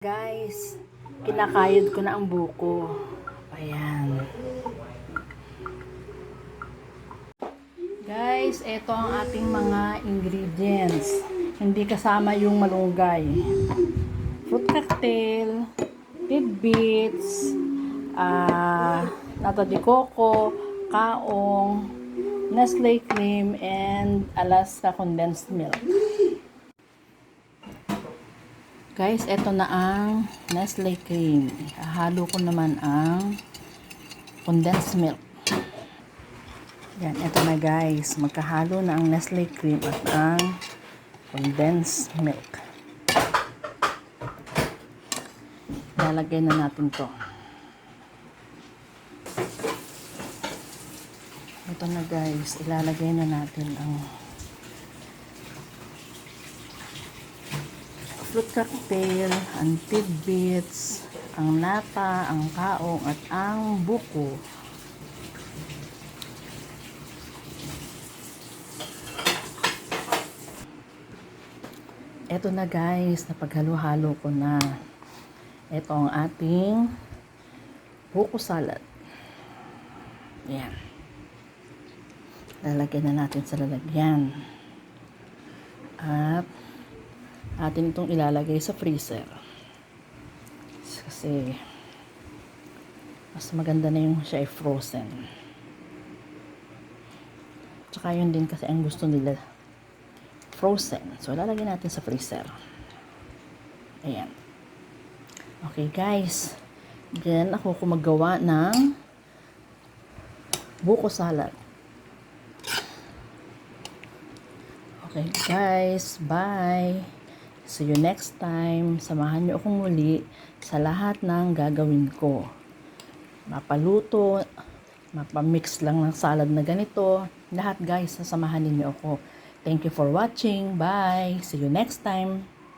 Guys, kinakayod ko na ang buko. Ayan. Guys, ito ang ating mga ingredients. Hindi kasama yung malunggay. Fruit cocktail, tidbits, nata de coco, kaong, Nestle cream, and Alaska condensed milk. Guys, ito na ang Nestle cream. Halo ko naman ang condensed milk. Yan, ito na guys. Magkahalo na ang Nestle cream at ang condensed milk. Lalagay na natin to. Ito na guys. Ilalagay na natin ang fruit cocktail, ang tidbits, ang nata, ang kaong, at ang buko. Ito na guys, napaghalo-halo ko na. Ito ang ating buko salad. Ayan. Lalagyan na natin sa lalagyan. At atin itong ilalagay sa freezer. Kasi mas maganda na yung siya ay frozen. Tsaka yun din kasi ang gusto nila frozen. So lalagyan natin sa freezer. Ayan. Okay guys. Then ako magawa ng buko salad. Okay guys. Bye. See you next time. Samahan niyo akong muli sa lahat ng gagawin ko. Mapaluto, mapamix lang ng salad na ganito. Lahat guys, sasamahan niyo ako. Thank you for watching. Bye. See you next time.